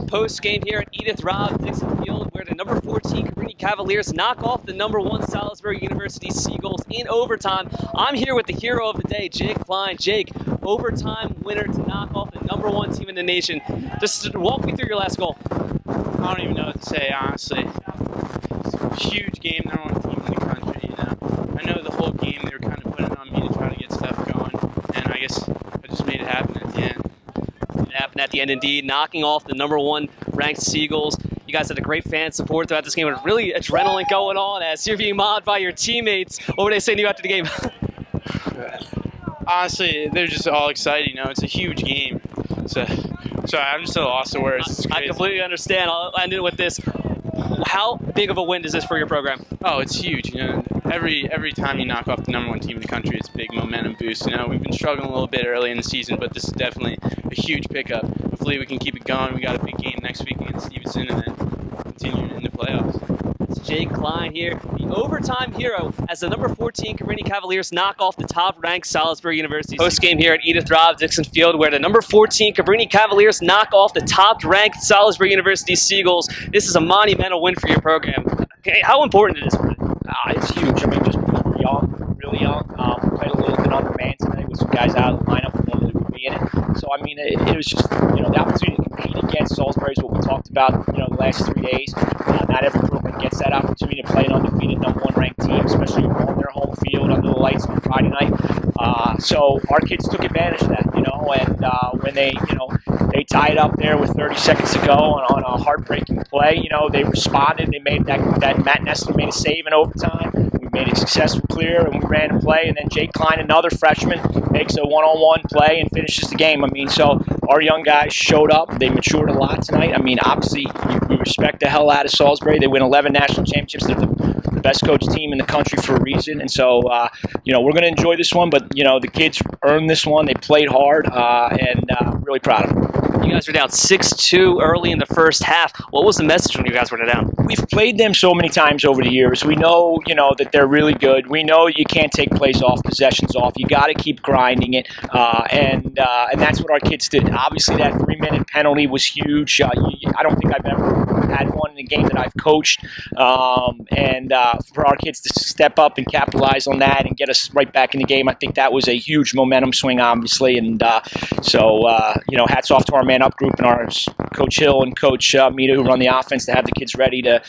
Postgame here at Edith Robb Dixon Field, where the number 14 Cabrini Cavaliers knock off the number 1 Salisbury University Seagulls in overtime. I'm here with the hero of the day, Jake Klein. Jake, overtime winner to knock off the number 1 team in the nation. Just walk me through your last goal. I don't even know what to say, honestly. It's a huge game, number 1 team in the country. You know, I know the whole game they were kind of putting on me to try to get stuff going, and I guess I just made it happen at the end. It happened at the end indeed, knocking off the number 1 ranked Seagulls. You guys had a great fan support throughout this game with really adrenaline going on as you're being mobbed by your teammates. What were they saying to you after the game? Honestly, they're just all excited. You know, it's a huge game. So I'm just at a loss of words. It's crazy. I completely understand. I'll end it with this. How big of a win is this for your program? Oh, it's huge. You know, every time you knock off the number 1 team in the country, it's a big momentum boost. You know, we've been struggling a little bit early in the season, but this is definitely a huge pickup. Hopefully, we can keep it going. We got a big game next week against Stevenson, and then continue in the playoffs. It's Jake Klein here, the overtime hero, as the number 14 Cabrini Cavaliers knock off the top-ranked Salisbury University. Postgame here at Edith Robb Dixon Field, where the number 14 Cabrini Cavaliers knock off the top-ranked Salisbury University Seagulls. This is a monumental win for your program. Okay, how important it is for you? It's huge. I mean, just because we're young, really young. We played a little bit under man today with some guys out of the lineup who normally would be in it. So, I mean, it was just, you know, the opportunity to compete against Salisbury is what we talked about, you know, the last 3 days. Not every program gets that opportunity to play an undefeated number 1 ranked team, especially on their home field under the lights on Friday night. So our kids took advantage of that, you know, and when they, you know, they tied up there with 30 seconds to go on a heartbreaking play, you know, they responded. They made that Matt Nessler made a save in overtime. We made a successful clear, and we ran a play, and then Jake Klein, another freshman, makes a one-on-one play and finishes the game. I mean, so our young guys showed up. They matured a lot tonight. I mean, obviously, we respect the hell out of Salisbury. They win 11 national championships. They're the best coached team in the country for a reason. And so, you know, we're going to enjoy this one. But, you know, the kids earned this one. They played hard, and really proud of them. You guys were down 6-2 early in the first half. What was the message when you guys were down? We've played them so many times over the years. We know, you know, that they're really good. We know you can't take plays off, possessions off. You got to keep grinding it, and that's what our kids did. Obviously, that 3-minute penalty was huge. I don't think I've ever had one in a game that I've coached, and for our kids to step up and capitalize on that and get us right back in the game, I think that was a huge momentum swing, obviously, and so you know, hats off to our man-up group and our Coach Hill and Coach Mita, who run the offense, to have the kids ready to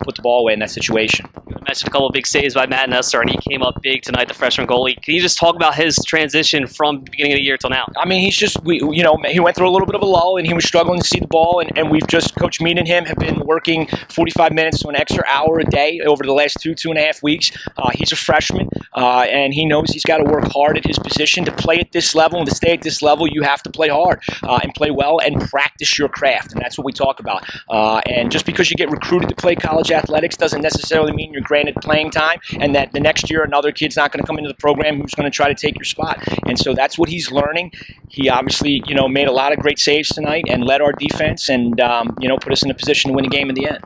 put the ball away in that situation. You mentioned a couple of big saves by Matt Nessler, and he came up big tonight, the freshman goalie. Can you just talk about his transition from the beginning of the year till now? I mean, he's just, you know, he went through a little bit of a lull, and he was struggling to see the ball, and we've just, Coach Mita and him have been working 45 minutes to an extra hour a day over the last 2.5 weeks. He's a freshman, and he knows he's got to work hard at his position. To play at this level and to stay at this level, you have to play hard and play well and practice your craft, and that's what we talk about. And just because you get recruited to play college athletics doesn't necessarily mean you're granted playing time, and that the next year another kid's not going to come into the program who's going to try to take your spot. And so that's what he's learning. He obviously, you know, made a lot of great saves tonight and led our defense, and you know, put us in a position to win the game in the end.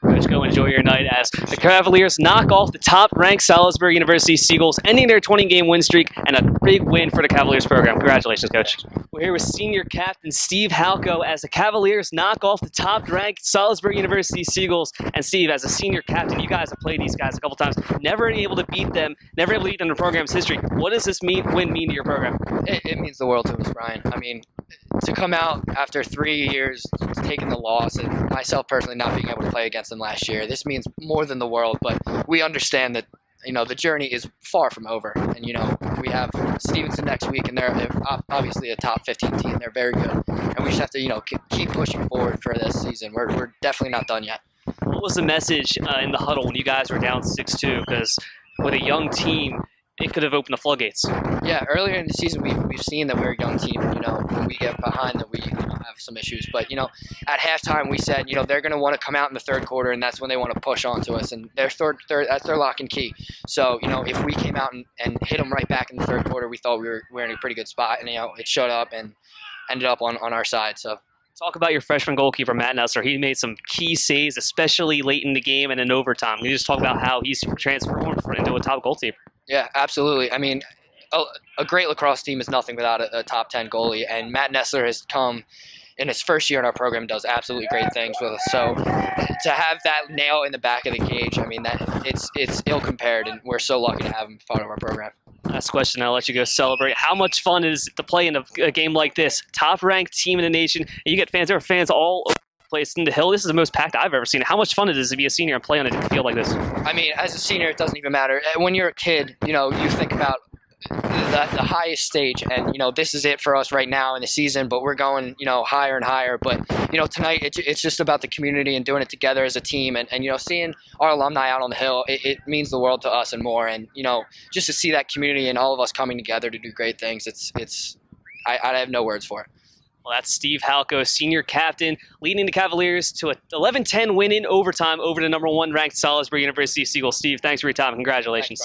Coach, go enjoy your night as the Cavaliers knock off the top-ranked Salisbury University Seagulls, ending their 20-game win streak, and a big win for the Cavaliers program. Congratulations, Coach. We're here with senior captain Steve Halko as the Cavaliers knock off the top-ranked Salisbury University Seagulls. And Steve, as a senior captain, you guys have played these guys a couple times, never able to beat them, never able to beat them in the program's history. What does this win mean to your program? It means the world to us, Brian. I mean, to come out after 3 years taking the loss, and myself personally not being able to play against them last year, this means more than the world. But we understand that, you know, the journey is far from over, and you know, we have Stevenson next week, and they're obviously a top 15 team. They're very good, and we just have to, you know, keep pushing forward for this season. We're definitely not done yet. What was the message in the huddle when you guys were down 6-2? Because with a young team, it could have opened the floodgates. Yeah, earlier in the season, we've seen that we're a young team. You know, when we get behind, that we have some issues. But you know, at halftime, we said, you know, they're going to want to come out in the third quarter, and that's when they want to push onto us. And their third that's their lock and key. So you know, if we came out and hit them right back in the third quarter, we thought we were in a pretty good spot, and you know, it showed up and ended up on our side. So. Talk about your freshman goalkeeper, Matt Nessler. He made some key saves, especially late in the game and in overtime. Can you just talk about how he's transformed into a top goalkeeper? Yeah, absolutely. I mean, a great lacrosse team is nothing without a top 10 goalie, and Matt Nessler has come in his first year in our program does absolutely great things with us. So to have that nail in the back of the cage, I mean, that it's ill compared, and we're so lucky to have him part of our program. Last question, I'll let you go celebrate. How much fun is it to play in a game like this? Top-ranked team in the nation, and you get fans. There are fans all over the place in the Hill. This is the most packed I've ever seen. How much fun it is to be a senior and play on a field like this? I mean, as a senior, it doesn't even matter. When you're a kid, you think about the highest stage, and this is it for us right now in the season, but we're going higher and higher. But tonight it's just about the community and doing it together as a team, and seeing our alumni out on the Hill, it means the world to us and more. And just to see that community and all of us coming together to do great things, I have no words for it. Well, that's Steve Halko, senior captain, leading the Cavaliers to a 11-10 win in overtime over the #1 ranked Salisbury University Seagulls. Steve, thanks for your time. Congratulations.